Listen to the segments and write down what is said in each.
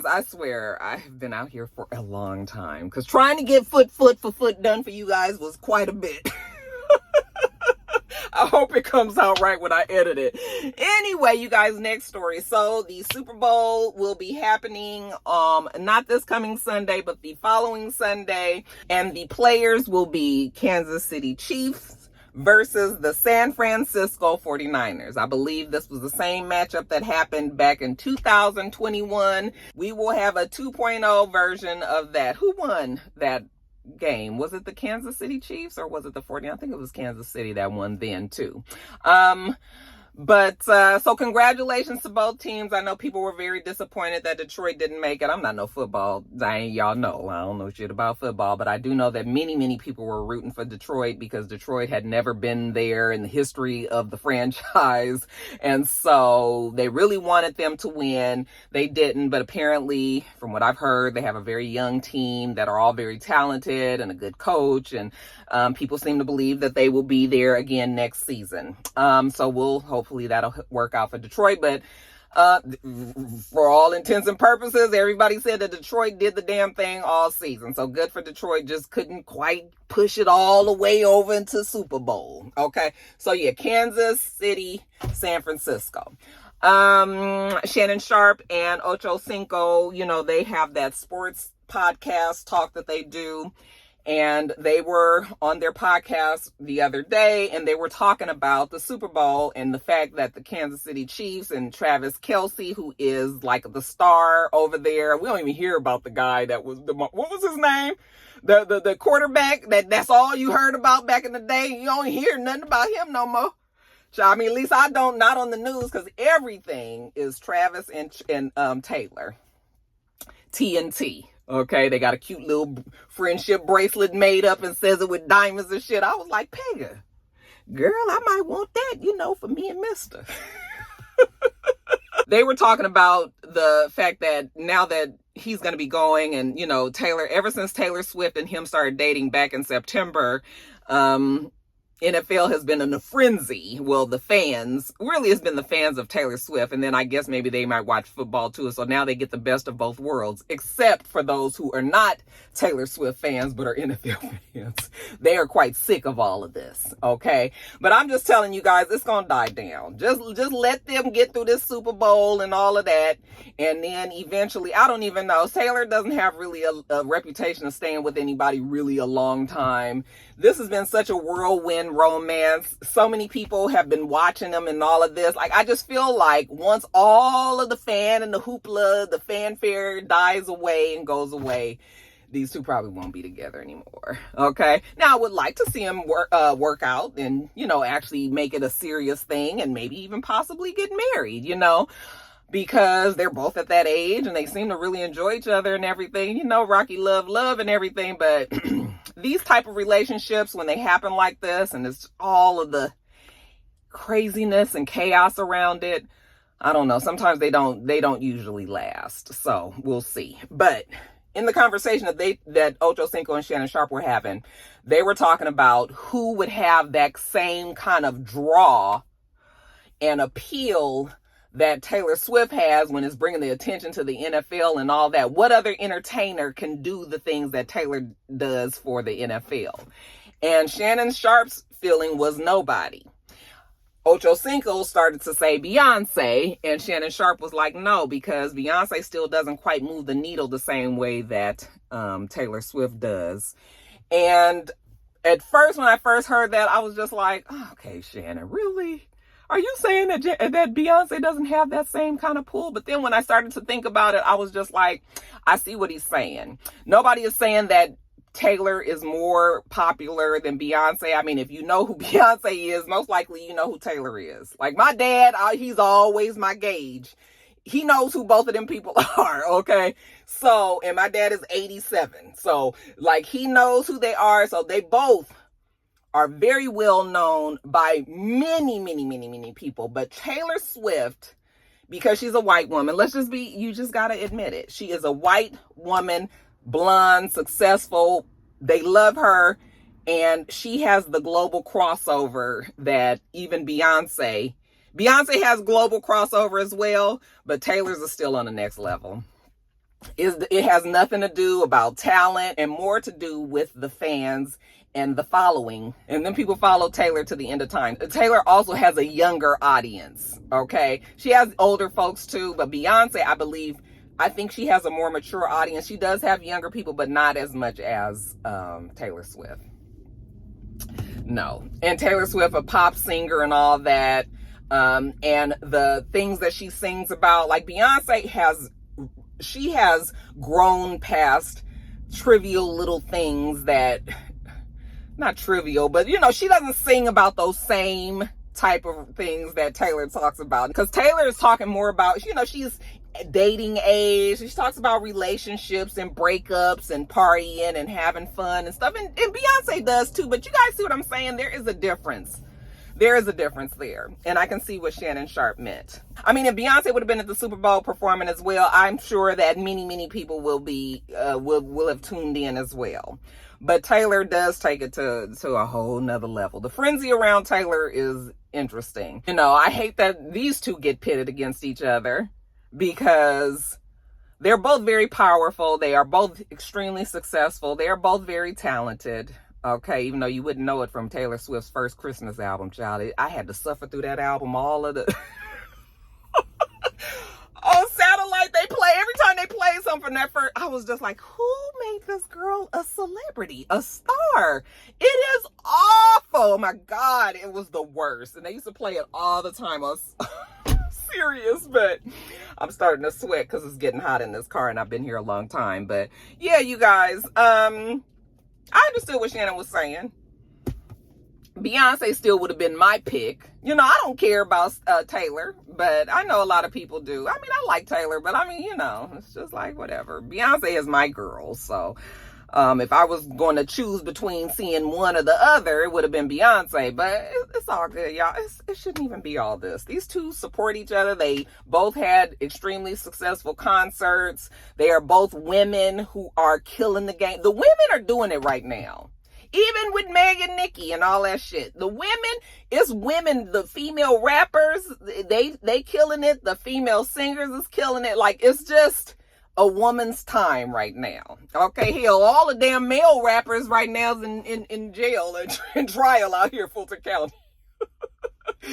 guys, I swear I've been out here for a long time because trying to get foot done for you guys was quite a bit. I hope it comes out right when I edit it. Anyway, you guys, next story. So the Super Bowl will be happening not this coming Sunday, but the following Sunday. And the players will be Kansas City Chiefs versus the San Francisco 49ers. I believe this was the same matchup that happened back in 2021. We will have a 2.0 version of that. Who won that game? Was it the Kansas City Chiefs or was it the 49ers? I think it was Kansas City that won then too. So congratulations to both teams. I know people were very disappointed that Detroit didn't make it. I'm not no football. Y'all know I don't know shit about football, but I do know that many people were rooting for Detroit because Detroit had never been there in the history of the franchise. And so they really wanted them to win. They didn't, but apparently from what I've heard, they have a very young team that are all very talented and a good coach. And people seem to believe that they will be there again next season. So hopefully that'll work out for Detroit. But for all intents and purposes, everybody said that Detroit did the damn thing all season. So good for Detroit. Just couldn't quite push it all the way over into Super Bowl. Okay. So yeah, Kansas City, San Francisco. Shannon Sharp and Ocho Cinco, they have that sports podcast talk that they do. And they were on their podcast the other day and they were talking about the Super Bowl and the fact that the Kansas City Chiefs and Travis Kelce, who is like the star over there. We don't even hear about the guy that was what was his name? The quarterback that's all you heard about back in the day. You don't hear nothing about him no more. I mean, at least I don't, not on the news, because everything is Travis and Taylor. TNT. Okay, they got a cute little friendship bracelet made up and says it with diamonds and shit. I was like, Pega, girl, I might want that, for me and Mister. They were talking about the fact that now that he's going to be going and, Taylor, ever since Taylor Swift and him started dating back in September, NFL has been in a frenzy. Well, the fans, really it's been the fans of Taylor Swift. And then I guess maybe they might watch football too. So now they get the best of both worlds, except for those who are not Taylor Swift fans, but are NFL fans. They are quite sick of all of this. Okay. But I'm just telling you guys, it's going to die down. Just let them get through this Super Bowl and all of that. And then eventually, I don't even know. Taylor doesn't have really a reputation of staying with anybody really a long time. This has been such a whirlwind romance. So many people have been watching them and all of this. Like, I just feel like once all of the fan and the hoopla, the fanfare dies away and goes away, these two probably won't be together anymore. Okay. Now I would like to see them work out and, actually make it a serious thing and maybe even possibly get married, because they're both at that age and they seem to really enjoy each other and everything, Rocky love and everything. But these type of relationships, when they happen like this and it's all of the craziness and chaos around it, I don't know. Sometimes they don't usually last. So we'll see. But in the conversation that Ocho Cinco and Shannon Sharp were having, they were talking about who would have that same kind of draw and appeal that Taylor Swift has when it's bringing the attention to the NFL and all that. What other entertainer can do the things that Taylor does for the NFL? And Shannon Sharp's feeling was nobody. Ocho Cinco started to say Beyonce, and Shannon Sharp was like, no, because Beyonce still doesn't quite move the needle the same way that Taylor Swift does. And at first, when I first heard that, I was just like, oh, okay, Shannon, really? Are you saying that Beyonce doesn't have that same kind of pull? But then when I started to think about it, I was just like, I see what he's saying. Nobody is saying that Taylor is more popular than Beyonce. I mean, if you know who Beyonce is, most likely you know who Taylor is. Like my dad, he's always my gauge. He knows who both of them people are, okay? So, and my dad is 87. So, like, he knows who they are. So they both are very well known by many people. But Taylor Swift, because she's a white woman, you just gotta admit it. She is a white woman, blonde, successful. They love her. And she has the global crossover that even Beyonce has global crossover as well, but Taylor's is still on the next level. It has nothing to do about talent and more to do with the fans and the following. And then people follow Taylor to the end of time. Taylor also has a younger audience, okay? She has older folks too, but Beyonce, I think she has a more mature audience. She does have younger people, but not as much as Taylor Swift. No. And Taylor Swift, a pop singer and all that, and the things that she sings about, like Beyonce she has grown past trivial little things that, not trivial, but she doesn't sing about those same type of things that Taylor talks about. Because Taylor is talking more about, she's dating age. She talks about relationships and breakups and partying and having fun and stuff. And Beyonce does too. But you guys see what I'm saying? There is a difference. There is a difference there. And I can see what Shannon Sharpe meant. I mean, if Beyonce would have been at the Super Bowl performing as well, I'm sure that many people will have tuned in as well. But Taylor does take it to a whole nother level. The frenzy around Taylor is interesting. I hate that these two get pitted against each other because they're both very powerful. They are both extremely successful. They are both very talented. Okay, even though you wouldn't know it from Taylor Swift's first Christmas album, child. I had to suffer through that album, all of the... On satellite, every time they play something from that first, I was just like, who made this girl a celebrity, a star? It is awful. Oh my God, it was the worst. And they used to play it all the time. I was serious, but I'm starting to sweat because it's getting hot in this car and I've been here a long time. But yeah, you guys, I understood what Shannon was saying. Beyonce still would have been my pick. I don't care about Taylor, but I know a lot of people do. I mean, I like Taylor, but I mean, it's just like whatever. Beyonce is my girl, so if I was going to choose between seeing one or the other, it would have been Beyonce, but it's all good, y'all. It shouldn't even be all this. These two support each other. They both had extremely successful concerts. They are both women who are killing the game. The women are doing it right now. Even with Meg and Nicki and all that shit. The women, the female rappers, they killing it. The female singers is killing it. Like, it's just a woman's time right now. Okay, hell, all the damn male rappers right now is in jail and in trial out here in Fulton County.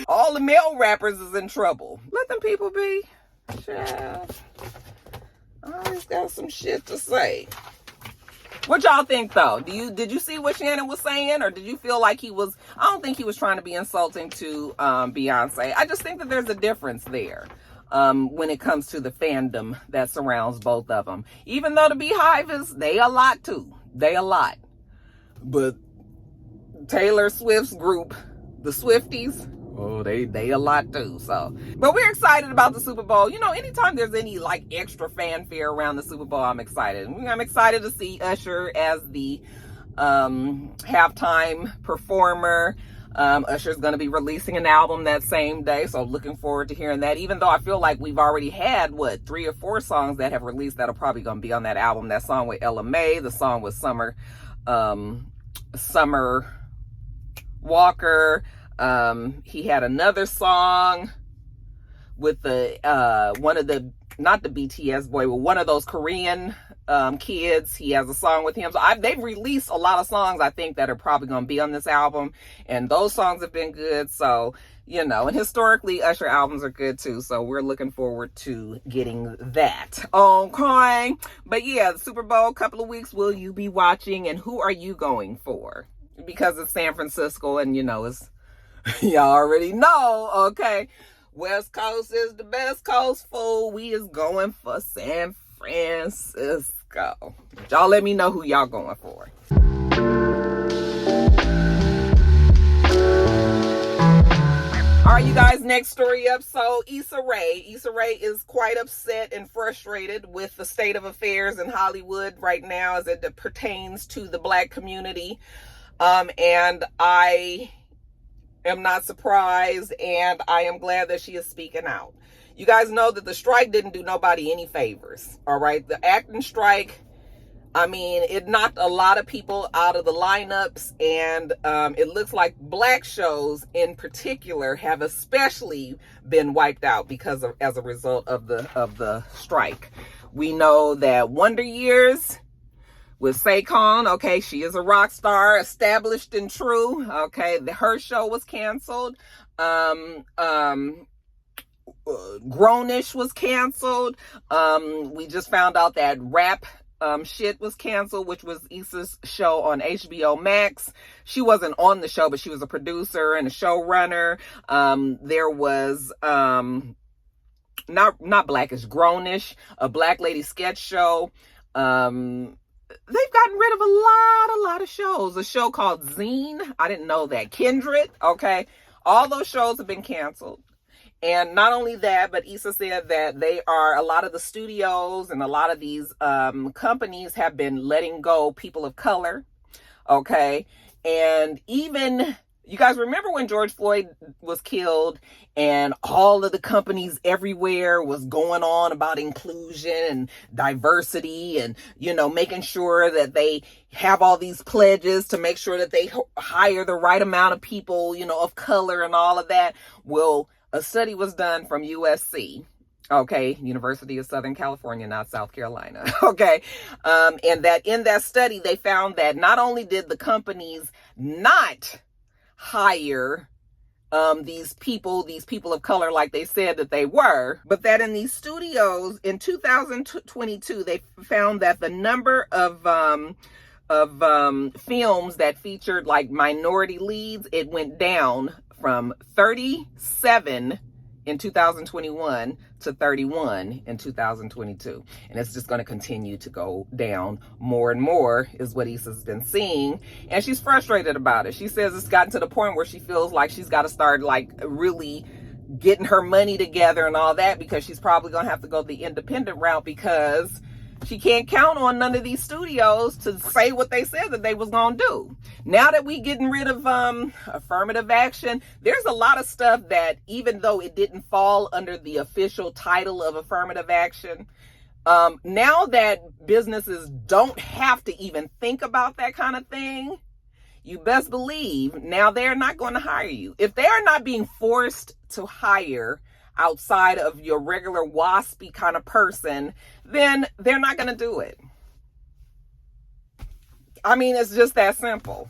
All the male rappers is in trouble. Let them people be. Child. I always got some shit to say. What y'all think though? Did you see what Shannon was saying, or did you feel like I don't think he was trying to be insulting to Beyonce. I just think that there's a difference there when it comes to the fandom that surrounds both of them. Even though the Beehive they a lot too. They a lot. But Taylor Swift's group, the Swifties, oh, they a lot too. So, but we're excited about the Super Bowl. Anytime there's any like extra fanfare around the Super Bowl, I'm excited. I'm excited to see Usher as the halftime performer. Usher's going to be releasing an album that same day, so looking forward to hearing that. Even though I feel like we've already had 3 or 4 songs that have released that are probably going to be on that album. That song with Ella Mai, the song with Summer Walker. He had another song with one of the, not the BTS boy, but one of those Korean kids. He has a song with him. So they've released a lot of songs, I think, that are probably going to be on this album. And those songs have been good. So, and historically, Usher albums are good too. So we're looking forward to getting that. Okay. But yeah, the Super Bowl, couple of weeks. Will you be watching? And who are you going for? Because it's San Francisco and, it's, y'all already know, okay? West Coast is the best coast, fool. We is going for San Francisco. Y'all let me know who y'all going for. All right, you guys, next story up. So Issa Rae is quite upset and frustrated with the state of affairs in Hollywood right now as it pertains to the Black community. And I am not surprised, and I am glad that she is speaking out. You guys know that the strike didn't do nobody any favors, all right? The acting strike, I mean, it knocked a lot of people out of the lineups, and it looks like Black shows in particular have especially been wiped out as a result of the strike. We know that Wonder Years with Saquon, okay, she is a rock star, established and true. Okay, her show was canceled. Grownish was canceled. We just found out that Rap Shit was canceled, which was Issa's show on HBO Max. She wasn't on the show, but she was a producer and a showrunner. There was not Blackish, Grownish, a Black Lady sketch show. They've gotten rid of a lot of shows. A show called Zine, I didn't know that. Kindred, okay. All those shows have been canceled. And not only that, but Issa said that a lot of the studios and a lot of these companies have been letting go people of color, okay? And even, you guys remember when George Floyd was killed and all of the companies everywhere was going on about inclusion and diversity and, making sure that they have all these pledges to make sure that they hire the right amount of people, of color and all of that. Well, a study was done from USC, okay, University of Southern California, not South Carolina, okay, and that in that study, they found that not only did the companies not hire these people of color like they said that they were, but that in these studios in 2022, they found that the number of films that featured like minority leads, it went down from 37 in 2021 to 31 in 2022. And it's just going to continue to go down more and more is what Issa's been seeing. And she's frustrated about it. She says it's gotten to the point where she feels like she's got to start like really getting her money together and all that, because she's probably going to have to go the independent route, because she can't count on none of these studios to say what they said that they was going to do. Now that we getting rid of affirmative action, there's a lot of stuff that, even though it didn't fall under the official title of affirmative action, now that businesses don't have to even think about that kind of thing, you best believe now they're not going to hire you. If they are not being forced to hire outside of your regular waspy kind of person, then they're not going to do it. I mean, it's just that simple.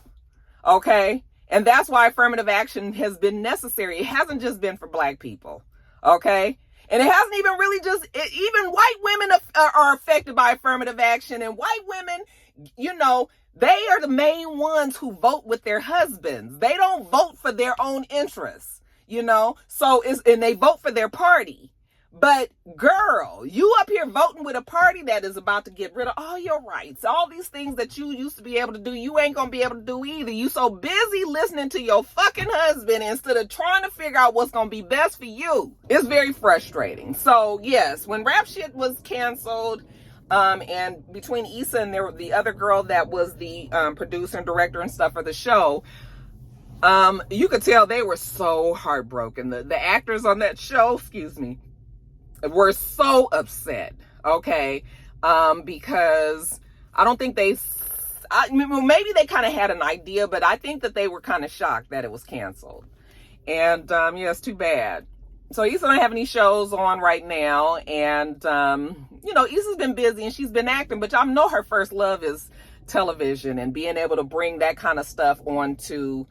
Okay? And that's why affirmative action has been necessary. It hasn't just been for Black people. Okay? And it hasn't even really even white women are affected by affirmative action. And white women, they are the main ones who vote with their husbands. They don't vote for their own interests. And they vote for their party. But girl, you up here voting with a party that is about to get rid of all your rights, all these things that you used to be able to do, you ain't gonna be able to do either. You so busy listening to your fucking husband instead of trying to figure out what's gonna be best for you. It's very frustrating. So yes, when Rap Shit was canceled, and between Issa and the other girl that was the producer and director and stuff for the show, you could tell they were so heartbroken. The actors on that show, were so upset, okay? Because I don't think maybe they kind of had an idea, but I think that they were kind of shocked that it was canceled. And yeah, it's too bad. So Issa don't have any shows on right now, and Issa's been busy and she's been acting, but y'all know her first love is television and being able to bring that kind of stuff onto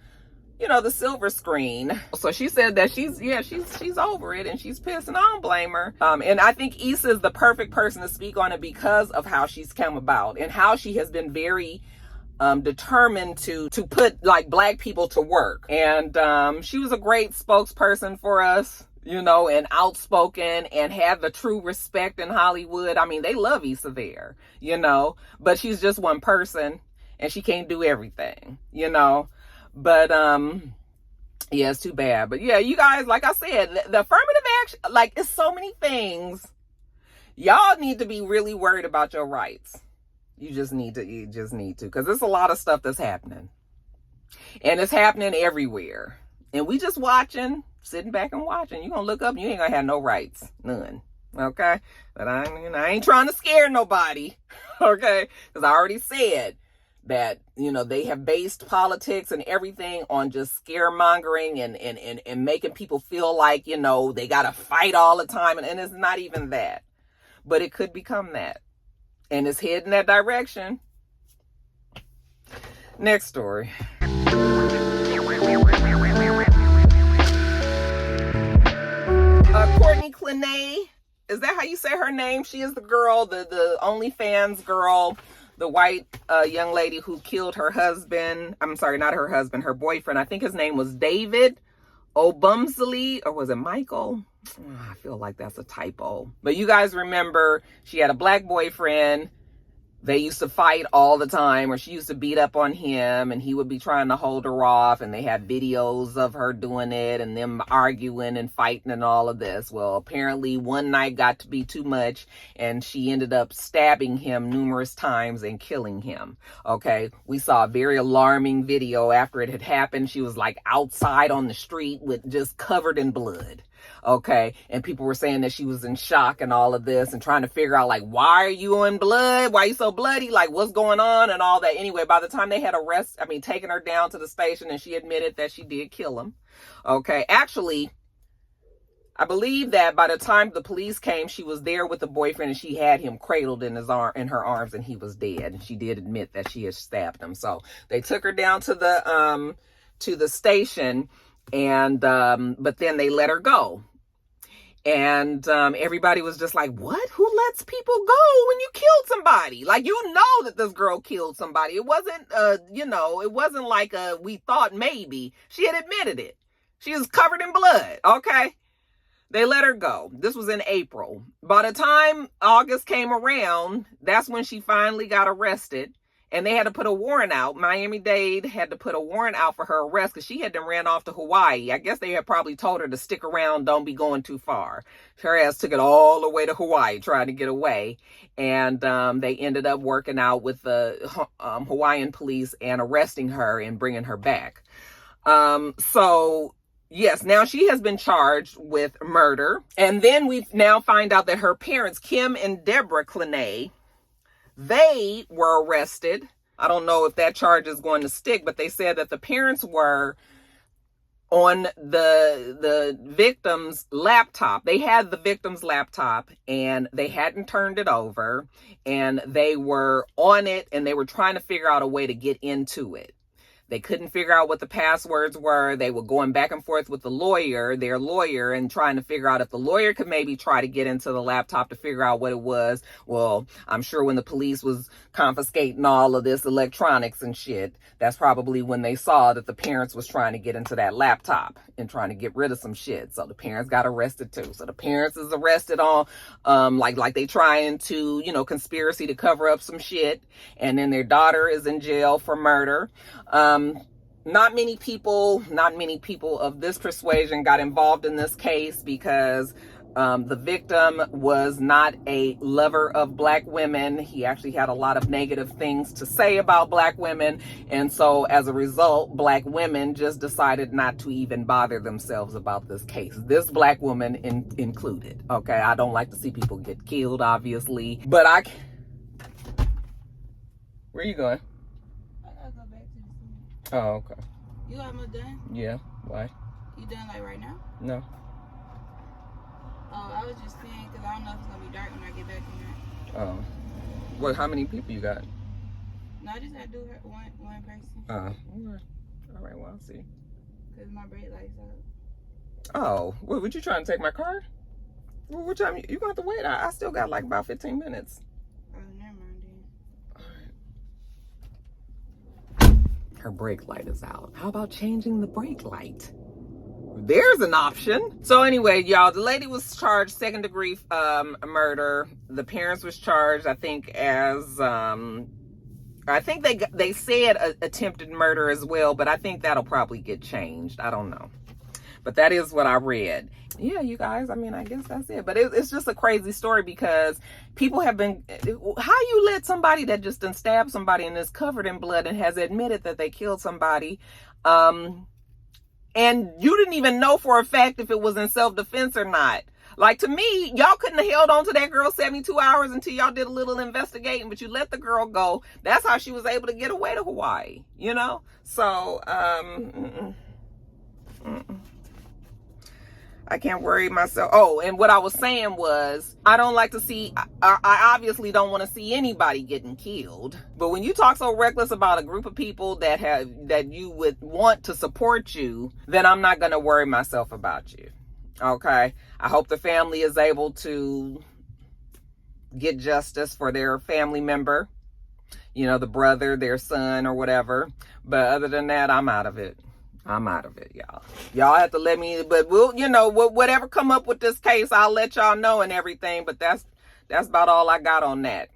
the silver screen. So she said that she's over it and she's pissed, and I don't blame her. And I think Issa is the perfect person to speak on it because of how she's come about and how she has been very determined to put like Black people to work. And she was a great spokesperson for us, and outspoken and had the true respect in Hollywood. I mean, they love Issa there, but she's just one person and she can't do everything, But, yeah, it's too bad. But yeah, you guys, like I said, the affirmative action, like, it's so many things. Y'all need to be really worried about your rights. You just need to, because there's a lot of stuff that's happening. And it's happening everywhere. And we just watching, sitting back and watching. You're going to look up and you ain't going to have no rights. None. Okay? But I ain't trying to scare nobody. Okay? Because I already said that, they have based politics and everything on just scaremongering and making people feel like, they got to fight all the time. And it's not even that. but it could become that. And it's heading that direction. Next story. Courtney Clenay, is that how you say her name? She is the girl, the OnlyFans girl, the white young lady who killed her husband. I'm sorry, not her husband, her boyfriend. I think his name was David Obumsley, or was it Michael? I feel like that's a typo. But you guys remember she had a black boyfriend. They used to fight all the time, or she used to beat up on him, and he would be trying to hold her off, and they had videos of her doing it and them arguing and fighting and all of this. Well, apparently one night got to be too much, and she ended up stabbing him numerous times and killing him. Okay, we saw a very alarming video after it had happened. She was like outside on the street with just covered in blood. Okay, and people were saying that she was in shock and all of this and trying to figure out, like, why are you in blood? Why are you so bloody? Like, what's going on and all that. Anyway, by the time they had taken her down to the station, and she admitted that she did kill him. Okay, actually, I believe that by the time the police came, she was there with the boyfriend, and she had him cradled in her arms, and he was dead. And she did admit that she had stabbed him. So they took her down to the station, and but then they let her go. And everybody was just like, what? Who lets people go when you killed somebody? Like, you know that this girl killed somebody. It wasn't, it wasn't like we thought maybe. She had admitted it. She was covered in blood, okay? They let her go. This was in April. By the time August came around, that's when she finally got arrested. And they had to put a warrant out. Miami-Dade had to put a warrant out for her arrest because she had then ran off to Hawaii. I guess they had probably told her to stick around, don't be going too far. Her ass took it all the way to Hawaii, trying to get away. And they ended up working out with the Hawaiian police and arresting her and bringing her back. So, yes, now she has been charged with murder. And then we now find out that her parents, Kim and Deborah Clenay, they were arrested. I don't know if that charge is going to stick, but they said that the parents were on the victim's laptop. They had the victim's laptop and they hadn't turned it over, and they were on it and they were trying to figure out a way to get into it. They couldn't figure out what the passwords were. They were going back and forth with their lawyer, and trying to figure out if the lawyer could maybe try to get into the laptop to figure out what it was. Well, I'm sure when the police was confiscating all of this electronics and shit, that's probably when they saw that the parents was trying to get into that laptop and trying to get rid of some shit. So the parents got arrested too. So the parents is arrested on, like they trying to, conspiracy to cover up some shit. And then their daughter is in jail for murder. Not many people of this persuasion got involved in this case because the victim was not a lover of black women. He actually had a lot of negative things to say about black women. And so as a result, black women just decided not to even bother themselves about this case. This black woman included. Okay, I don't like to see people get killed, obviously. But where are you going? Oh, okay. You almost done? Yeah. Why? You done like right now? No. Oh, I was just saying because I don't know if it's gonna be dark when I get back in there. Oh. Well, how many people you got? No, I just gotta do one person. All right. Well, I'll see. Cause my brake light's out. Oh, well, would you trying to take my car? Well, what time you gonna have to wait? I still got like about 15 minutes. Oh, never mind then. Her brake light is out. How about changing the brake light? There's an option. So anyway, y'all, the lady was charged second degree murder. The parents was charged, I think, as I think they said attempted murder as well, but I think that'll probably get changed. I don't know. But that is what I read. Yeah, you guys, I mean, I guess that's it. But it's just a crazy story because people have been, how you let somebody that just done stabbed somebody and is covered in blood and has admitted that they killed somebody, and you didn't even know for a fact if it was in self-defense or not. Like, to me, y'all couldn't have held on to that girl 72 hours until y'all did a little investigating, but you let the girl go. That's how she was able to get away to Hawaii, So, I can't worry myself. Oh, and what I was saying was, I don't like to see, I obviously don't want to see anybody getting killed. But when you talk so reckless about a group of people that you would want to support you, then I'm not going to worry myself about you. Okay? I hope the family is able to get justice for their family member. You know, the brother, their son, or whatever. But other than that, I'm out of it. I'm out of it, y'all. Y'all have to let me, but we'll, you know, whatever come up with this case, I'll let y'all know and everything. But that's about all I got on that.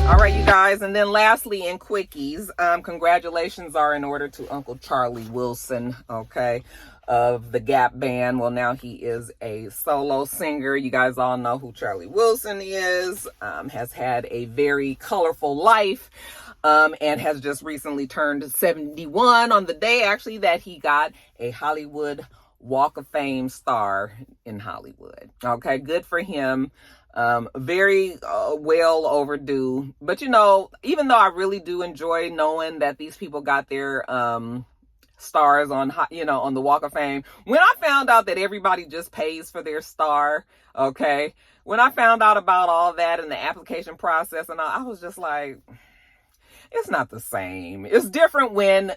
All right, you guys. And then lastly, in quickies, congratulations are in order to Uncle Charlie Wilson, okay, of the Gap Band. Well, now he is a solo singer. You guys all know who Charlie Wilson is, has had a very colorful life, and has just recently turned 71 on the day, actually, that he got a Hollywood Walk of Fame star in Hollywood. Okay, good for him. Very well overdue. But, you know, even though I really do enjoy knowing that these people got their stars on, you know, on the Walk of Fame, when I found out that everybody just pays for their star, okay, when I found out about all that and the application process and all, I was just like, it's not the same. It's different when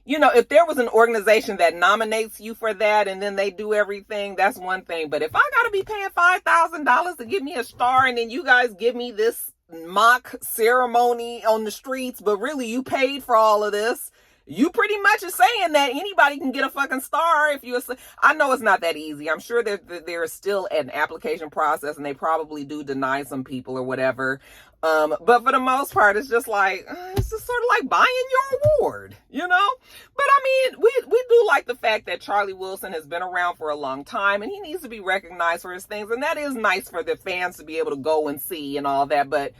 you know, if there was an organization that nominates you for that and then they do everything, that's one thing. But if I got to be paying $5,000 to give me a star and then you guys give me this mock ceremony on the streets, but really you paid for all of this, you pretty much is saying that anybody can get a fucking star if you. I know it's not that easy. I'm sure there is still an application process and they probably do deny some people or whatever. But for the most part, it's just like, it's just sort of like buying your award, you know? But I mean, we do like the fact that Charlie Wilson has been around for a long time and he needs to be recognized for his things. And that is nice for the fans to be able to go and see and all that. But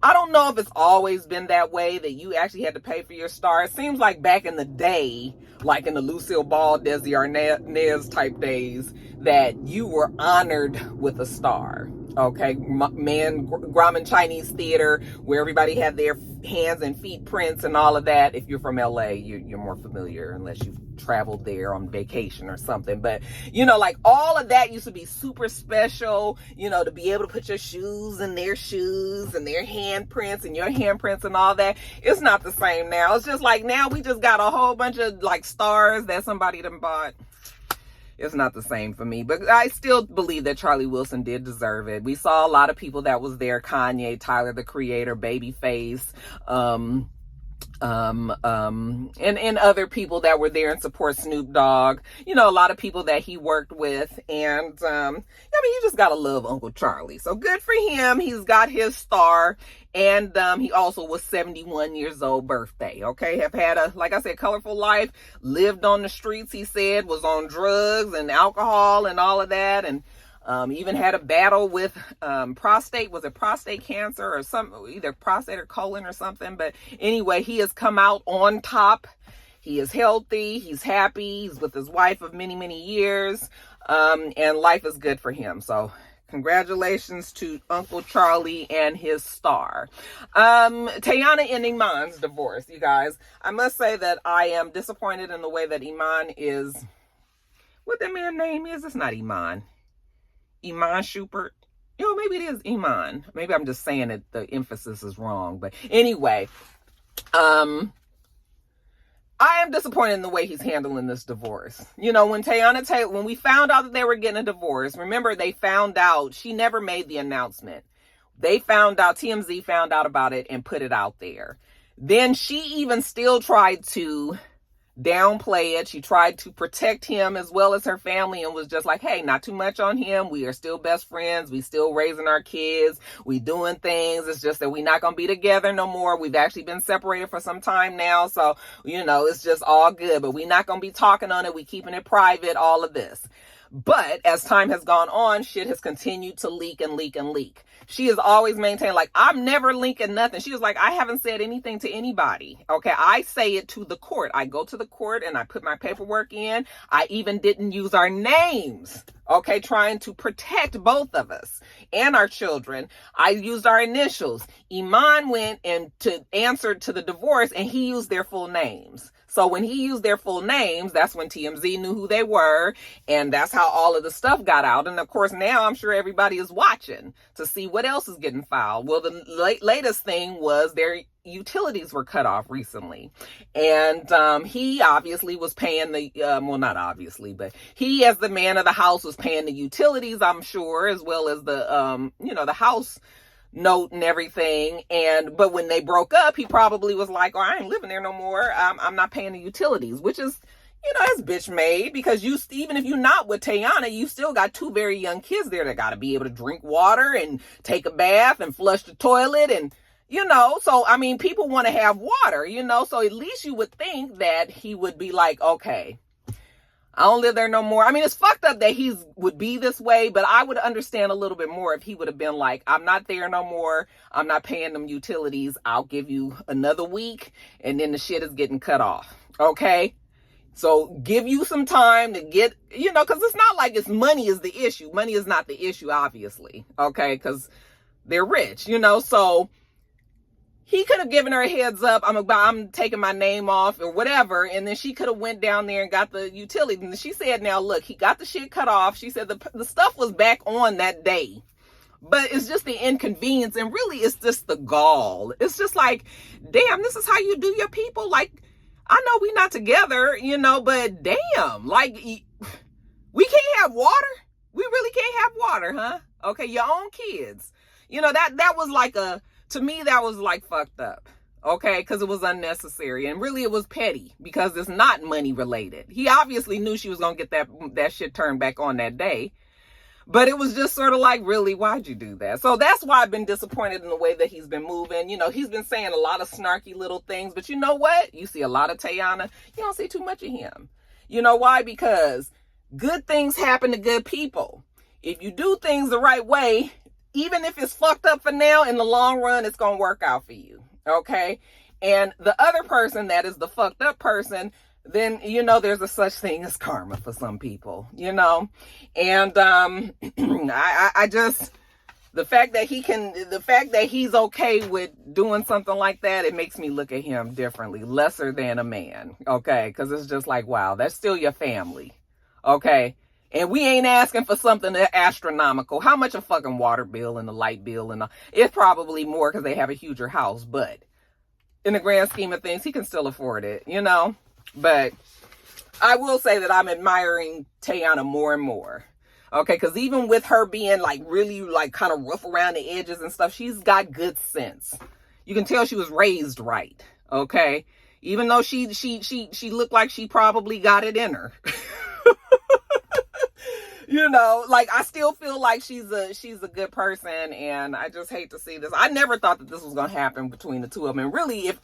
I don't know if it's always been that way, that you actually had to pay for your star. It seems like back in the day, like in the Lucille Ball, Desi Arnaz type days, that you were honored with a star. Okay, Grauman Chinese Theater, where everybody had their hands and feet prints and all of that. If you're from LA, you're more familiar, unless you've traveled there on vacation or something. But, you know, like all of that used to be super special, you know, to be able to put your shoes in their shoes and their handprints and your handprints and all that. It's not the same now. It's just like now we just got a whole bunch of like stars that somebody done bought. It's not the same for me, but I still believe that Charlie Wilson did deserve it. We saw a lot of people that was there: Kanye, Tyler, the Creator, Babyface, and other people that were there and support Snoop Dogg. You know, a lot of people that he worked with, and I mean, you just gotta love Uncle Charlie. So good for him. He's got his star. And he also was 71 years old birthday. Okay, have had a, like I said, colorful life, lived on the streets, he said, was on drugs and alcohol and all of that, and even had a battle with prostate cancer or either prostate or colon or something. But anyway, he has come out on top. He is healthy, he's happy, he's with his wife of many, many years, and life is good for him. So congratulations to Uncle Charlie and his star. Teyana and Iman's divorce, you guys. I must say that I am disappointed in the way that Iman is. What that man's name is? It's not Iman. Iman Schubert. You know, maybe it is Iman. Maybe I'm just saying that the emphasis is wrong. But anyway, I am disappointed in the way he's handling this divorce. You know, when when we found out that they were getting a divorce, remember they found out, she never made the announcement. They found out, TMZ found out about it and put it out there. Then she even still tried to downplay it. She tried to protect him as well as her family and was just like, hey, not too much on him. We are still best friends. We still raising our kids. We doing things. It's just that we not going to be together no more. We've actually been separated for some time now. So, you know, it's just all good, but we not going to be talking on it. We keeping it private, all of this. But as time has gone on, shit has continued to leak and leak and leak. She has always maintained, like, I'm never leaking nothing. She was like, I haven't said anything to anybody. Okay, I say it to the court. I go to the court and I put my paperwork in. I even didn't use our names, okay, trying to protect both of us and our children. I used our initials. Iman went and answered to the divorce, and he used their full names. So when he used their full names, that's when TMZ knew who they were. And that's how all of the stuff got out. And of course, now I'm sure everybody is watching to see what else is getting filed. Well, the latest thing was their utilities were cut off recently. And he obviously was paying the, well, not obviously, but he as the man of the house was paying the utilities, I'm sure, as well as the, the house note and everything. But when they broke up, he probably was like, oh, I ain't living there no more. I'm not paying the utilities, which is, it's bitch made, because even if you're not with Teyana, you still got two very young kids there that got to be able to drink water and take a bath and flush the toilet. And, so, I mean, people want to have water, so at least you would think that he would be like, okay, I don't live there no more. I mean, it's fucked up that he would be this way, but I would understand a little bit more if he would have been like, I'm not there no more. I'm not paying them utilities. I'll give you another week, and then the shit is getting cut off. Okay? So give you some time to get, because it's not like money is the issue. Money is not the issue, obviously. Okay? Because they're rich, so he could have given her a heads up. I'm taking my name off or whatever. And then she could have went down there and got the utility. And she said, now look, he got the shit cut off. She said the stuff was back on that day, but it's just the inconvenience. And really it's just the gall. It's just like, damn, this is how you do your people. Like, I know we not together, but damn, like we can't have water. We really can't have water, huh? Okay. Your own kids, that was like to me, that was like fucked up, okay? Because it was unnecessary. And really, it was petty because it's not money related. He obviously knew she was going to get that shit turned back on that day. But it was just sort of like, really, why'd you do that? So that's why I've been disappointed in the way that he's been moving. He's been saying a lot of snarky little things. But you know what? You see a lot of Teyana. You don't see too much of him. You know why? Because good things happen to good people. If you do things the right way, even if it's fucked up for now, in the long run, it's going to work out for you. Okay. And the other person that is the fucked up person, then, there's a such thing as karma for some people, and, I just, the fact that he's okay with doing something like that, it makes me look at him differently, lesser than a man. Okay. Cause it's just like, wow, that's still your family. Okay. And we ain't asking for something astronomical. How much a fucking water bill and the light bill and it's probably more because they have a huger house. But in the grand scheme of things, he can still afford it, But I will say that I'm admiring Teyana more and more. Okay, because even with her being like really like kind of rough around the edges and stuff, she's got good sense. You can tell she was raised right. Okay, even though she looked like she probably got it in her. Like I still feel like she's a good person, and I just hate to see this. I never thought that this was going to happen between the two of them. And really, if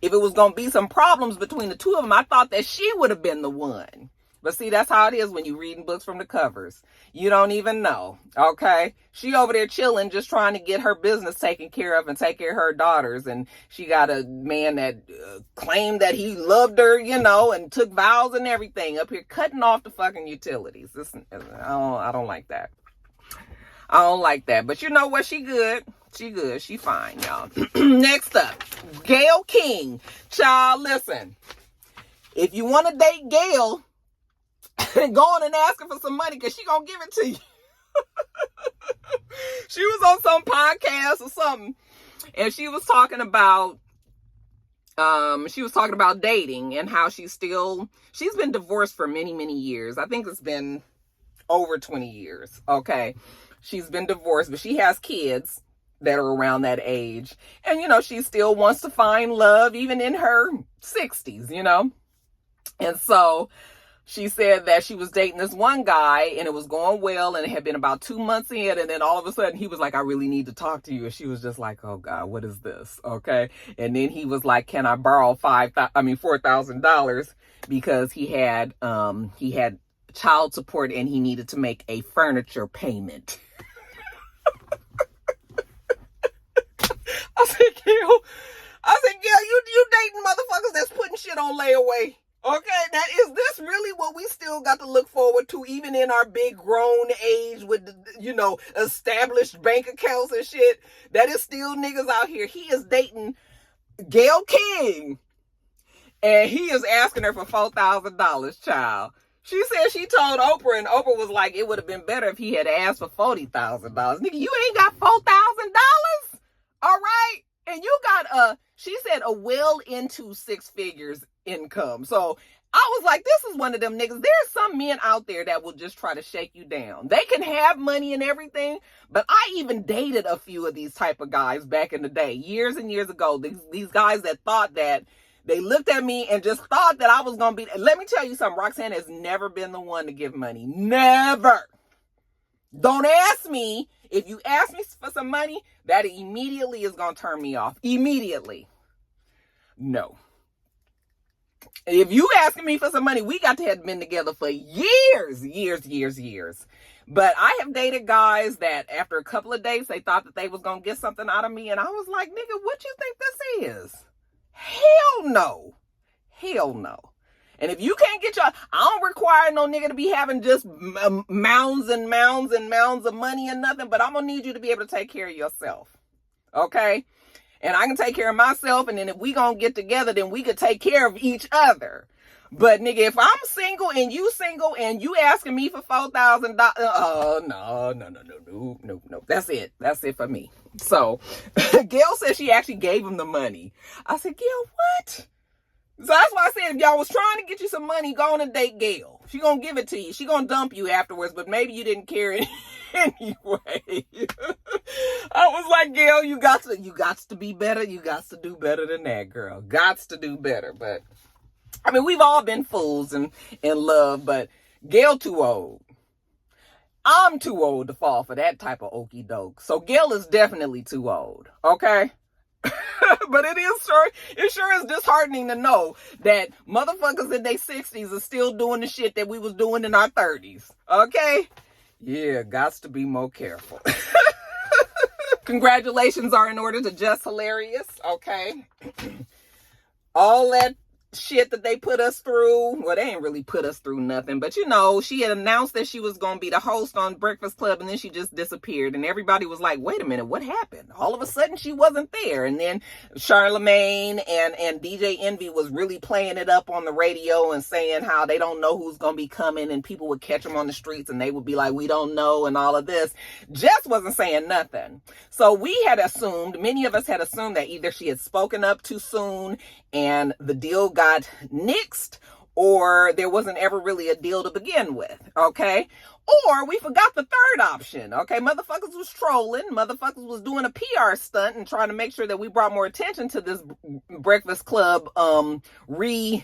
it was going to be some problems between the two of them, I thought that she would have been the one. But see, that's how it is when you're reading books from the covers. You don't even know, okay? She over there chilling, just trying to get her business taken care of and take care of her daughters. And she got a man that claimed that he loved her, and took vows and everything, up here cutting off the fucking utilities. I don't like that. I don't like that. But you know what? She good. She good. She fine, y'all. Next up, Gayle King. Child, listen. If you want to date Gayle, go on and ask her for some money, because she gonna give it to you. She was on some podcast or something, and she was talking about dating and how she's been divorced for many, many years. I think it's been over 20 years. Okay. She's been divorced, but she has kids that are around that age. And, she still wants to find love even in her 60s, And so she said that she was dating this one guy and it was going well, and it had been about 2 months in, and then all of a sudden he was like, I really need to talk to you. And she was just like, oh God, what is this? Okay. And then he was like, can I borrow $4,000? Because he had child support and he needed to make a furniture payment. I said, Gayle, you dating motherfuckers that's putting shit on layaway. Okay, is this really what we still got to look forward to, even in our big grown age with, established bank accounts and shit? That is still niggas out here. He is dating Gayle King, and he is asking her for $4,000, child. She said she told Oprah, and Oprah was like, it would have been better if he had asked for $40,000. Nigga, you ain't got $4,000? All right? And you got she said a well into 6 figures income. So I was like, this is one of them niggas. There's some men out there that will just try to shake you down. They can have money and everything, but I even dated a few of these type of guys back in the day, years and years ago. These guys that thought that they looked at me and just thought that I was going to be. Let me tell you something. Roxanne has never been the one to give money. Never. Don't ask me. If you ask me for some money, that immediately is going to turn me off. Immediately. No. If you asking me for some money, we got to have been together for years. But I have dated guys that after a couple of days, they thought that they was going to get something out of me. And I was like, nigga, what you think this is? Hell no. Hell no. And if you can't get I don't require no nigga to be having just mounds and mounds and mounds of money and nothing, but I'm going to need you to be able to take care of yourself. Okay? And I can take care of myself, and then if we going to get together, then we could take care of each other. But nigga, if I'm single and you single and you asking me for $4,000, no. That's it. That's it for me. So Gayle said she actually gave him the money. I said, Gayle, what? So that's why I said, if y'all was trying to get you some money, go on and date Gayle. She gonna give it to you. She gonna dump you afterwards, but maybe you didn't care anyway. I was like, Gayle, you got to be better. You got to do better than that, girl. Gots to do better. But I mean, we've all been fools in love, but Gayle too old. I'm too old to fall for that type of okey doke. So Gayle is definitely too old. Okay. But it sure is disheartening to know that motherfuckers in their 60s are still doing the shit that we was doing in our 30s. Okay? Yeah, gots to be more careful. Congratulations are in order to Just Hilarious. Okay? All that shit that they put us through. Well, they ain't really put us through nothing, but she had announced that she was going to be the host on Breakfast Club, and then she just disappeared, and everybody was like, wait a minute, what happened? All of a sudden she wasn't there. And then Charlamagne and DJ Envy was really playing it up on the radio and saying how they don't know who's going to be coming, and people would catch them on the streets and they would be like, we don't know, and all of this. Jess wasn't saying nothing. So many of us had assumed that either she had spoken up too soon and the deal got nixed, or there wasn't ever really a deal to begin with, okay? Or we forgot the third option, okay? Motherfuckers was trolling. Motherfuckers was doing a PR stunt and trying to make sure that we brought more attention to this Breakfast Club reopening,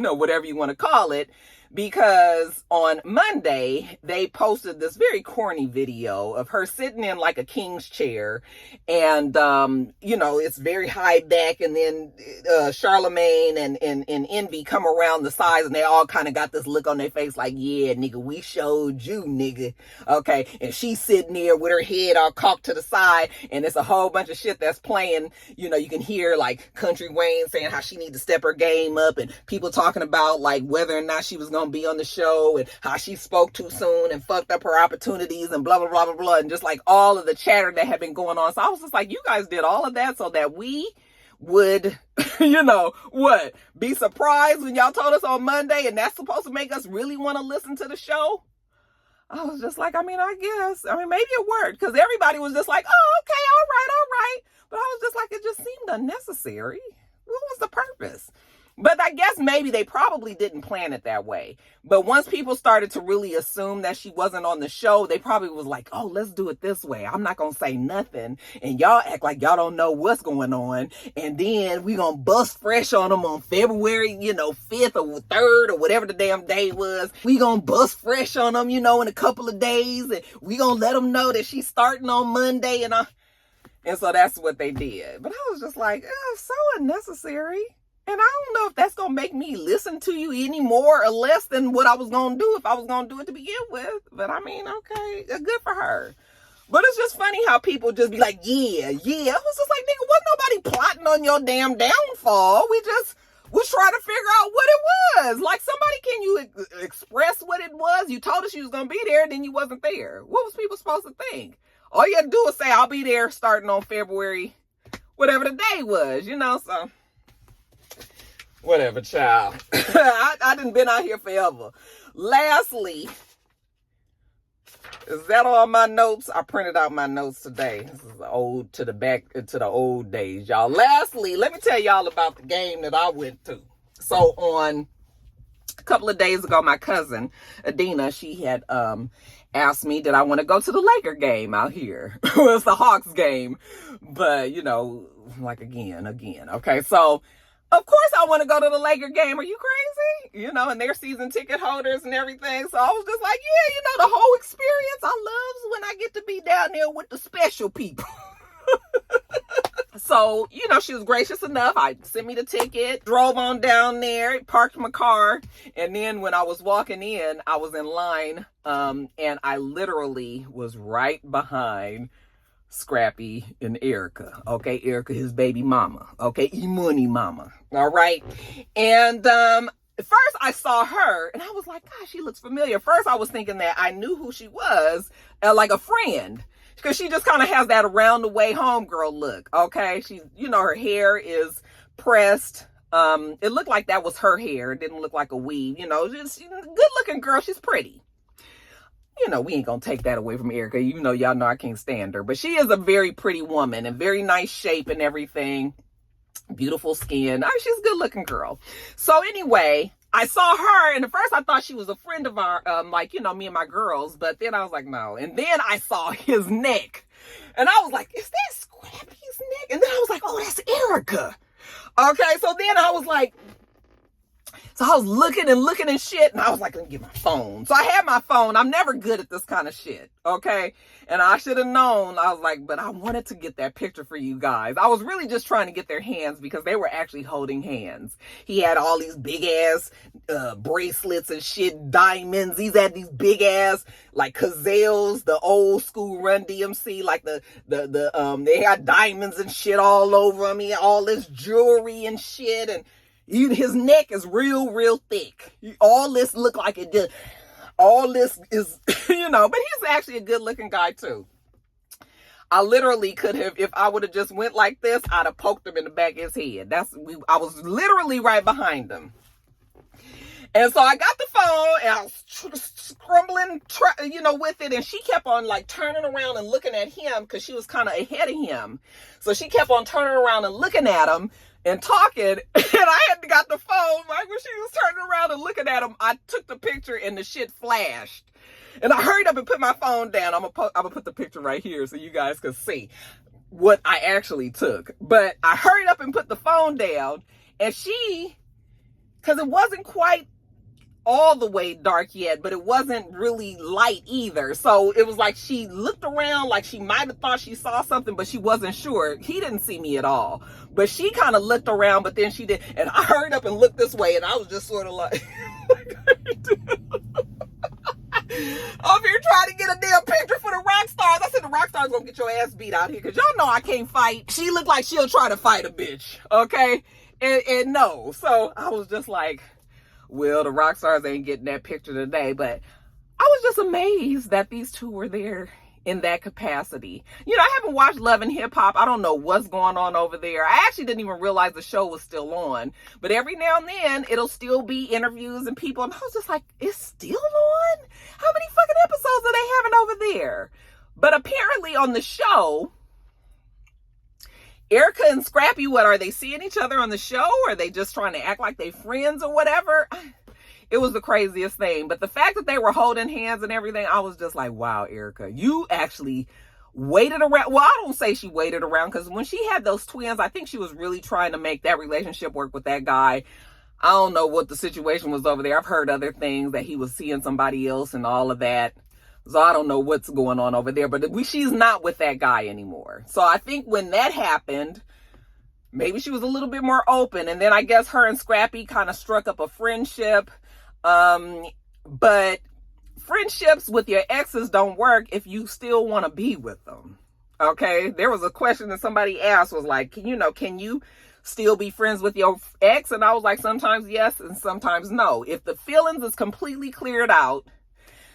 or whatever you want to call it. Because on Monday, they posted this very corny video of her sitting in like a king's chair. And, it's very high back. And then Charlamagne and Envy come around the sides, and they all kind of got this look on their face like, yeah, nigga, we showed you, nigga. Okay. And she's sitting there with her head all cocked to the side. And it's a whole bunch of shit that's playing. You can hear like Country Wayne saying how she needs to step her game up, and people talking about like whether or not she was going to be on the show, and how she spoke too soon and fucked up her opportunities, and blah, blah, blah, blah, blah, and just like all of the chatter that had been going on. So I was just like, you guys did all of that so that we would, be surprised when y'all told us on Monday, and that's supposed to make us really want to listen to the show? I was just like, I guess. Maybe it worked, because everybody was just like, oh, okay, all right. But I was just like, it just seemed unnecessary. What was the purpose? But I guess maybe they probably didn't plan it that way. But once people started to really assume that she wasn't on the show, they probably was like, oh, let's do it this way. I'm not going to say nothing. And y'all act like y'all don't know what's going on. And then we going to bust fresh on them on February, 5th or 3rd or whatever the damn day was. We going to bust fresh on them, in a couple of days. And we going to let them know that she's starting on Monday. And so that's what they did. But I was just like, oh, so unnecessary. And I don't know if that's going to make me listen to you any more or less than what I was going to do if I was going to do it to begin with. But I mean, okay, good for her. But it's just funny how people just be like, yeah. I was just like, nigga, wasn't nobody plotting on your damn downfall. We just was trying to figure out what it was. Like, somebody, can you express what it was? You told us you was going to be there, then you wasn't there. What was people supposed to think? All you had to do was say, I'll be there starting on February, whatever the day was, you know, so. Whatever, child. I done been out here forever. Lastly, is that all my notes? I printed out my notes today. This is old to the old days, y'all. Lastly, let me tell y'all about the game that I went to. So on a couple of days ago, my cousin Adina, she had asked me, did I want to go to the Laker game out here? Well, it's the Hawks game, but you know, like again. Okay, so. Of course I want to go to the Laker game. Are you crazy? You know, and they're season ticket holders and everything. So I was just like, yeah, you know, the whole experience. I love when I get to be down there with the special people. So, you know, she was gracious enough. I sent me the ticket, drove on down there, parked my car. And then when I was walking in, I was in line. And I literally was right behind Scrappy and Erica. Okay, Erica, his baby mama. Okay, E-Money mama. All right. And first I saw her and I was like, gosh, she looks familiar. First I was thinking that I knew who she was, like a friend, because she just kind of has that around the way homegirl look. Okay, she, you know, her hair is pressed. It looked like that was her hair. It didn't look like a weave. You know, just good looking girl. She's pretty. You know, we ain't gonna take that away from Erica. You know, y'all know I can't stand her. But she is a very pretty woman and very nice shape and everything. Beautiful skin. She's a good looking girl. So anyway, I saw her and at first I thought she was a friend of our, like, you know, me and my girls. But then I was like, no. And then I saw his neck. And I was like, is that Scrappy's neck? And then I was like, oh, that's Erica. Okay, so then I was like, so I was looking and shit, and I was like, let me get my phone. So I had my phone. I'm never good at this kind of shit, okay? And I should have known. I was like, but I wanted to get that picture for you guys. I was really just trying to get their hands because they were actually holding hands. He had all these big-ass bracelets and shit, diamonds. He's had these big-ass, like, Cazales, the old school Run DMC, like they had diamonds and shit all over him. He had all this jewelry and shit, and his neck is real thick. All this look like it did. All this is, you know, but he's actually a good looking guy too. I literally could have, if I would have just went like this, I'd have poked him in the back of his head. I was literally right behind him. And so I got the phone and I was scrambling, you know, with it. And she kept on like turning around and looking at him because she was kind of ahead of him. So she kept on turning around and looking at him and talking, and I had got the phone. Like when she was turning around and looking at him, I took the picture and the shit flashed. And I hurried up and put my phone down. I'm gonna put the picture right here so you guys can see what I actually took. But I hurried up and put the phone down, and because it wasn't quite all the way dark yet, but it wasn't really light either. So it was like she looked around like she might have thought she saw something, but she wasn't sure. He didn't see me at all. But she kind of looked around, but then she did. And I hurried up and looked this way, and I was just sort of like, I'm here trying to get a damn picture for the Roxstars. I said the Roxstars gonna get your ass beat out here, because y'all know I can't fight. She looked like she'll try to fight a bitch, okay? And no. So I was just like, well, the Roxstars ain't getting that picture today. But I was just amazed that these two were there in that capacity. You know, I haven't watched Love and Hip Hop. I don't know what's going on over there. I actually didn't even realize the show was still on. But every now and then, it'll still be interviews and people. And I was just like, it's still on? How many fucking episodes are they having over there? But apparently on the show, Erica and Scrappy, what, are they seeing each other on the show? Or are they just trying to act like they friends or whatever? It was the craziest thing. But the fact that they were holding hands and everything, I was just like, wow, Erica, you actually waited around. Well, I don't say she waited around, because when she had those twins, I think she was really trying to make that relationship work with that guy. I don't know what the situation was over there. I've heard other things, that he was seeing somebody else and all of that. So I don't know what's going on over there, but she's not with that guy anymore. So I think when that happened, maybe she was a little bit more open. And then I guess her and Scrappy kind of struck up a friendship. But friendships with your exes don't work if you still want to be with them. Okay, there was a question that somebody asked, was like, can you still be friends with your ex? And I was like, sometimes yes and sometimes no. If the feelings is completely cleared out,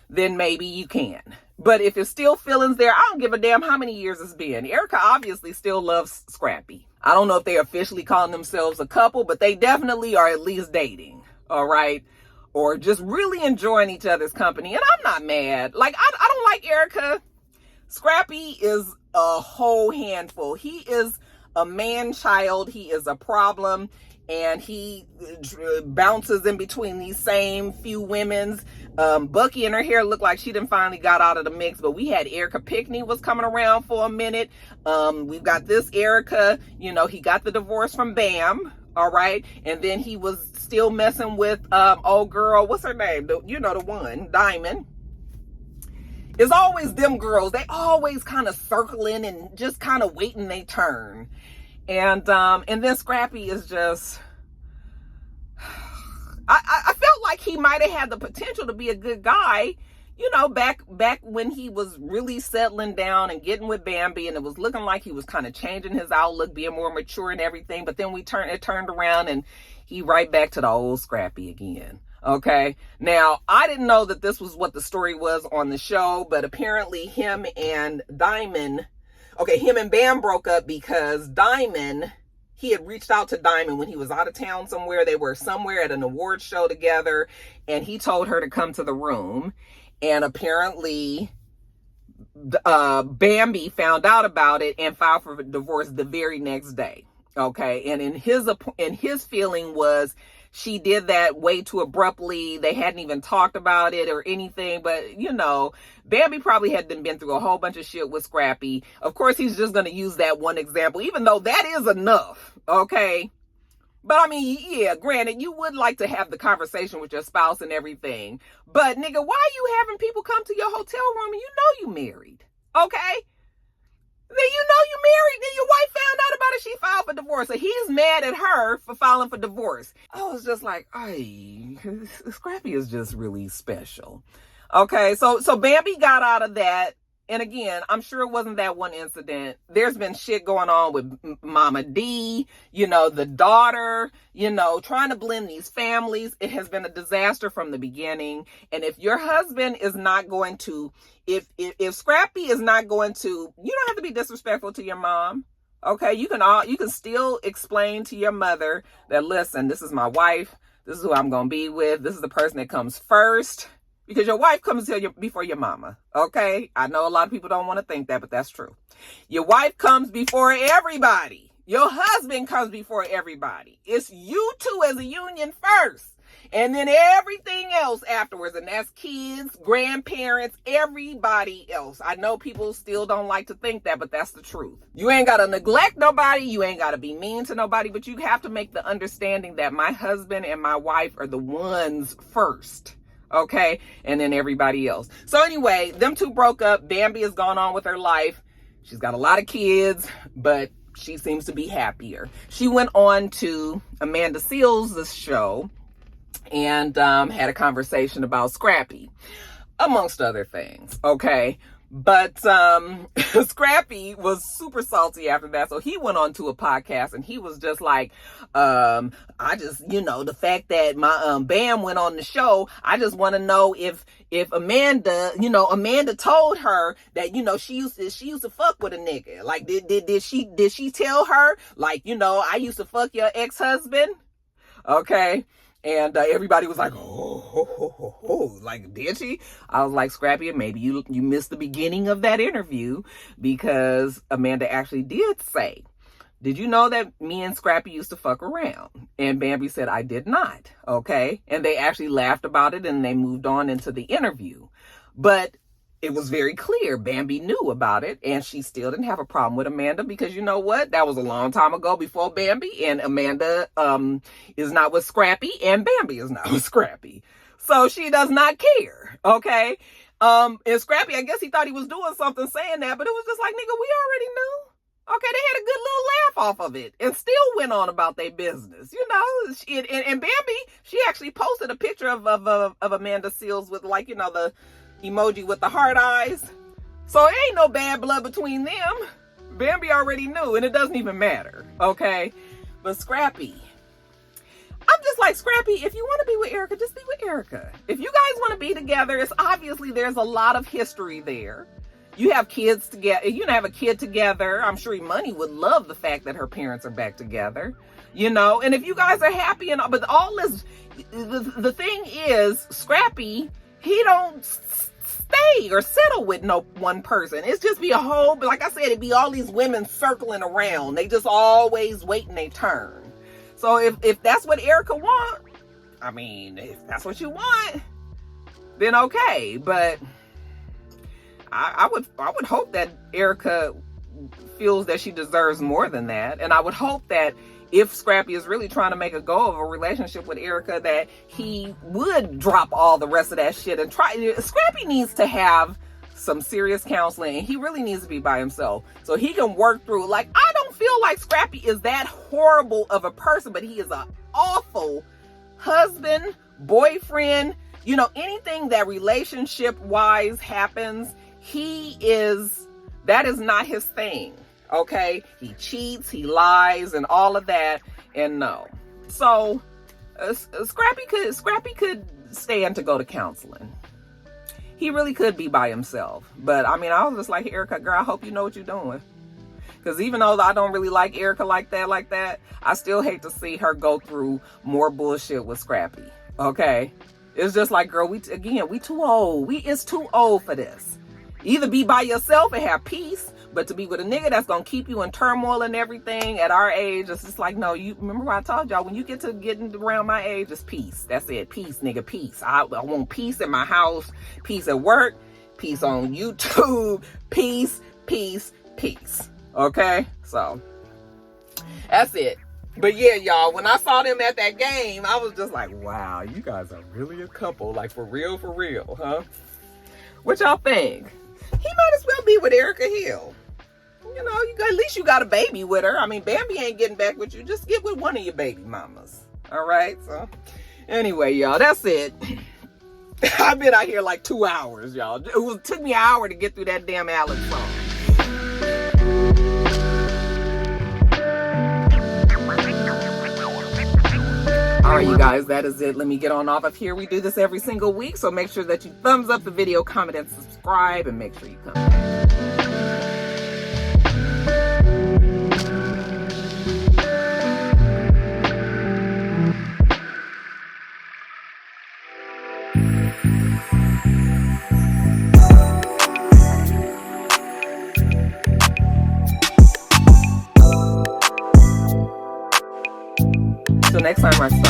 then maybe you can. But if it's still feelings there, I don't give a damn how many years it's been. Erica obviously still loves Scrappy. I don't know if they're officially calling themselves a couple, but they definitely are at least dating. All right. Or just really enjoying each other's company. And I'm not mad. Like, I don't like Erica. Scrappy is a whole handful. He is a man child. He is a problem. And he bounces in between these same few women's. Bucky and her hair looked like she done finally got out of the mix. But we had Erica Pickney was coming around for a minute. We've got this Erica. He got the divorce from Bam. All right. And then he was still messing with old girl. What's her name? The one, Diamond. It's always them girls. They always kind of circling and just kind of waiting their turn. And then Scrappy is just, I felt like he might have had the potential to be a good guy, back when he was really settling down and getting with Bambi, and it was looking like he was kind of changing his outlook, being more mature and everything. But then it turned around and he right back to the old Scrappy again. Okay. Now, I didn't know that this was what the story was on the show, but apparently him and Bam broke up because he had reached out to Diamond when he was out of town somewhere. They were somewhere at an awards show together, and he told her to come to the room. And apparently, Bambi found out about it and filed for divorce the very next day. Okay. And in his feeling was, she did that way too abruptly. They hadn't even talked about it or anything. But, Bambi probably had been through a whole bunch of shit with Scrappy. Of course, he's just going to use that one example, even though that is enough. Okay. But I mean, yeah, granted, you would like to have the conversation with your spouse and everything. But nigga, why are you having people come to your hotel room and you married? Okay. Then you married, then your wife found out about it, she filed for divorce. So he's mad at her for filing for divorce. I was just like, Scrappy is just really special. Okay, so Bambi got out of that. And again, I'm sure it wasn't that one incident. There's been shit going on with Mama D, the daughter, trying to blend these families. It has been a disaster from the beginning. And if your husband is not going to, if Scrappy is not going to, you don't have to be disrespectful to your mom. Okay, you can still explain to your mother that, listen, this is my wife. This is who I'm going to be with. This is the person that comes first. Because your wife comes before your mama, okay? I know a lot of people don't want to think that, but that's true. Your wife comes before everybody. Your husband comes before everybody. It's you two as a union first. And then everything else afterwards. And that's kids, grandparents, everybody else. I know people still don't like to think that, but that's the truth. You ain't got to neglect nobody. You ain't got to be mean to nobody. But you have to make the understanding that my husband and my wife are the ones first. Okay, and then everybody else. So anyway, them two broke up. Bambi has gone on with her life. She's got a lot of kids, but she seems to be happier. She went on to Amanda Seales' show and had a conversation about Scrappy, amongst other things. Okay, but Scrappy was super salty after that, so he went on to a podcast and he was just like, I just, the fact that my Bam went on the show, I just want to know if Amanda, Amanda told her that, she used to fuck with a nigga. Like, did she tell her, like, I used to fuck your ex-husband? Okay. And everybody was like, like, did she? I was like, Scrappy, maybe you missed the beginning of that interview, because Amanda actually did say, did you know that me and Scrappy used to fuck around? And Bambi said, I did not. Okay. And they actually laughed about it and they moved on into the interview. But it was very clear Bambi knew about it, and she still didn't have a problem with Amanda, because you know what? That was a long time ago before Bambi, and Amanda is not with Scrappy, and Bambi is not with Scrappy. So she does not care, okay? And Scrappy, I guess he thought he was doing something saying that, but it was just like, nigga, we already knew. Okay, they had a good little laugh off of it and still went on about their business. You know, and Bambi, she actually posted a picture of Amanda Seales with, like, you know, the emoji with the heart eyes. So it ain't no bad blood between them. Bambi already knew, and it doesn't even matter, okay? But Scrappy, I'm just like, Scrappy, if you want to be with Erica, just be with Erica. If you guys want to be together, it's obviously there's a lot of history there. You have kids together. You have a kid together. I'm sure Money would love the fact that her parents are back together, you know. And if you guys are happy and all, but all this, the thing is, Scrappy, he don't stay or settle with no one person. It's just be a whole, like I said, it'd be all these women circling around. They just always waiting their turn. So if that's what Erica want, I mean, if that's what you want, then okay. But I would hope that Erica feels that she deserves more than that. And I would hope that if Scrappy is really trying to make a go of a relationship with Erica, that he would drop all the rest of that shit and try. Scrappy needs to have some serious counseling, and he really needs to be by himself so he can work through. Like, I don't feel like Scrappy is that horrible of a person, but he is an awful husband, boyfriend, you know, anything that relationship wise happens, that is not his thing. Okay, he cheats, he lies, and all of that, and no. So Scrappy could stand to go to counseling. He really could be by himself. But I mean, I was just like, Erica, girl, I hope you know what you're doing. Because even though I don't really like Erica like that, I still hate to see her go through more bullshit with Scrappy. Okay, it's just like, girl, we too old. It's too old for this. Either be by yourself and have peace, but to be with a nigga that's gonna keep you in turmoil and everything at our age, it's just like, no, you remember what I told y'all, when you get to getting around my age, it's peace. That's it. Peace, nigga, peace. I want peace in my house, peace at work, peace on YouTube, peace. Okay? So that's it. But yeah, y'all, when I saw them at that game, I was just like, wow, you guys are really a couple. Like, for real, huh? What y'all think? He might as well be with Erica Hill. You know, at least you got a baby with her. I mean, Bambi ain't getting back with you. Just get with one of your baby mamas. All right? So, anyway, y'all, that's it. I've been out here like 2 hours, y'all. It took me an hour to get through that damn Alex song. All right, you guys, that is it. Let me get on off of here. We do this every single week, so make sure that you thumbs up the video, comment, and subscribe, and make sure you come back. Till next time, Roxanne.